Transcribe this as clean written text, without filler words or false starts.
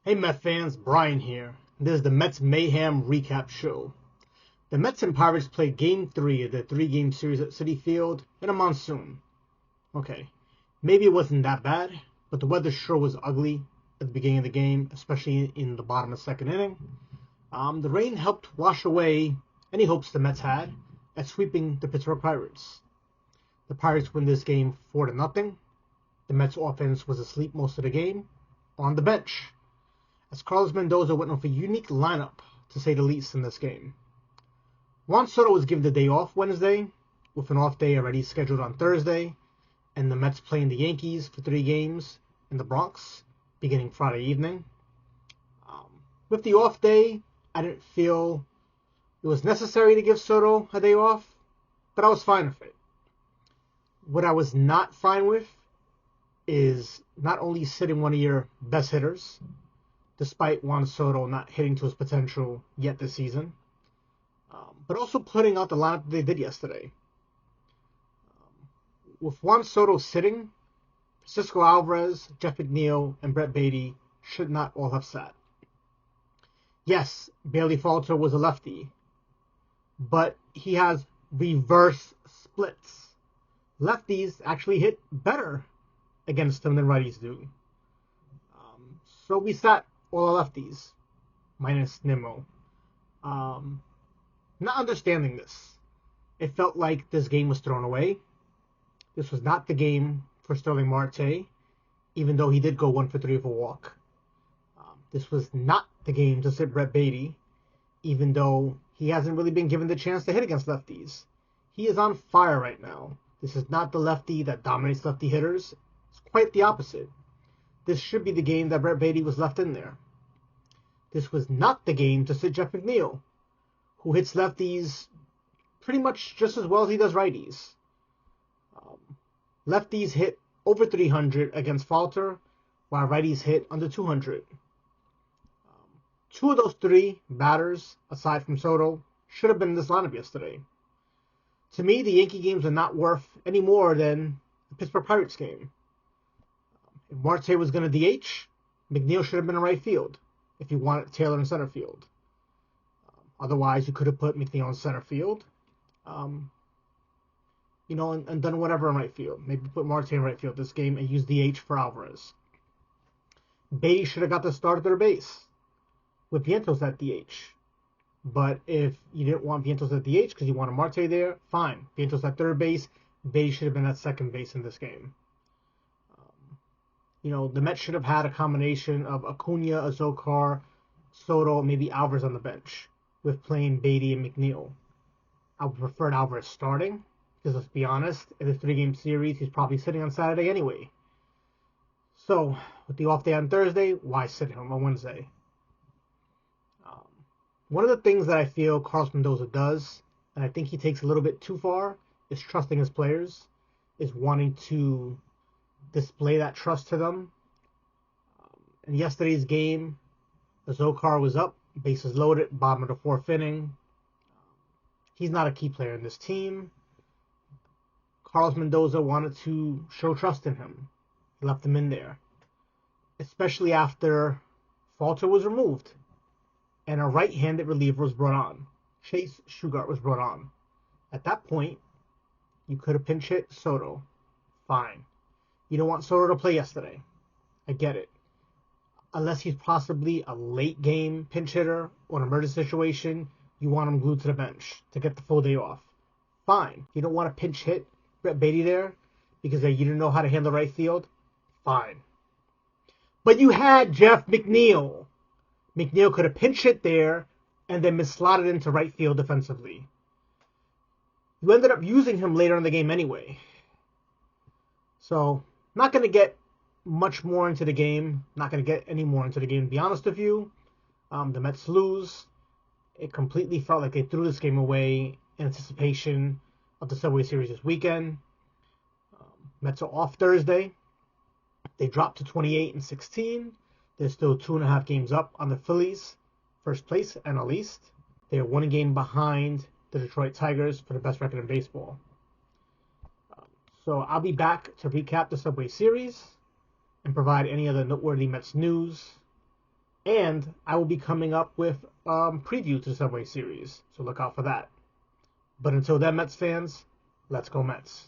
Hey Met fans, Brian here. This is the Mets Mayhem Recap Show. The Mets and Pirates played Game 3 of the three-game series at Citi Field in a monsoon. Okay, maybe it wasn't that bad, but the weather sure was ugly at the beginning of the game, especially in the bottom of the second inning. The rain helped wash away any hopes the Mets had at sweeping the Pittsburgh Pirates. The Pirates win this game 4-0. The Mets offense was asleep most of the game on the bench, as Carlos Mendoza went off a unique lineup, to say the least, in this game. Juan Soto was given the day off Wednesday, with an off day already scheduled on Thursday, and the Mets playing the Yankees for 3 games in the Bronx, beginning Friday evening. With the off day, I didn't feel it was necessary to give Soto a day off, but I was fine with it. What I was not fine with is not only sitting one of your best hitters, despite Juan Soto not hitting to his potential yet this season, but also putting out the lineup they did yesterday. With Juan Soto sitting, Francisco Alvarez, Jeff McNeil, and Brett Baty should not all have sat. Yes, Bailey Falter was a lefty, but he has reverse splits. Lefties actually hit better against him than righties do. So we sat all the lefties, minus Nimmo. Not understanding this. It felt like this game was thrown away. This was not the game for Sterling Marte, even though he did go 1 for 3 with a walk. This was not the game to sit Brett Baty, even though he hasn't really been given the chance to hit against lefties. He is on fire right now. This is not the lefty that dominates lefty hitters. It's quite the opposite. This should be the game that Brett Baty was left in there. This was not the game to sit Jeff McNeil, who hits lefties pretty much just as well as he does righties. Lefties hit over 300 against Falter, while righties hit under 200. 2 of those 3 batters, aside from Soto, should have been in this lineup yesterday. To me, the Yankee games are not worth any more than the Pittsburgh Pirates game. If Marte was going to DH, McNeil should have been in right field if you wanted Taylor in center field. Otherwise, you could have put McNeil in center field, and done whatever in right field. Maybe put Marte in right field this game and use DH for Alvarez. Baty should have got the start at third base with Vientos at DH. But if you didn't want Vientos at DH because you wanted Marte there, fine. Vientos at third base. Baty should have been at second base in this game. The Mets should have had a combination of Acuna, Azokar, Soto, maybe Alvarez on the bench, with playing Baty and McNeil. I would prefer Alvarez starting, because let's be honest, in a 3-game series, he's probably sitting on Saturday anyway. So, with the off day on Thursday, why sit him on Wednesday? One of the things that I feel Carlos Mendoza does, and I think he takes a little bit too far, is trusting his players, is wanting to display that trust to them. In yesterday's game, Azokar was up, bases loaded, bottom of the 4th inning. He's not a key player in this team. Carlos Mendoza wanted to show trust in him. He left him in there, especially after Falter was removed and a right-handed reliever was brought on. Chase Shugart was brought on. At that point, you could have pinch hit Soto. Fine. You don't want Soto to play yesterday. I get it. Unless he's possibly a late game pinch hitter or an emergency situation, you want him glued to the bench to get the full day off. Fine. You don't want to pinch hit Brett Baty there because you didn't know how to handle right field. Fine. But you had Jeff McNeil. McNeil could have pinch hit there and then been slotted into right field defensively. You ended up using him later in the game anyway. So, not going to get much more into the game. Not going to get any more into the game, to be honest with you. The Mets lose. It completely felt like they threw this game away in anticipation of the Subway Series this weekend. Mets are off Thursday. They dropped to 28-16. They're still 2.5 games up on the Phillies, first place NL East. They are 1 game behind the Detroit Tigers for the best record in baseball. So I'll be back to recap the Subway Series and provide any other noteworthy Mets news And I will be coming up with previews to the Subway Series, so look out for that. But until then, Mets fans, let's go Mets.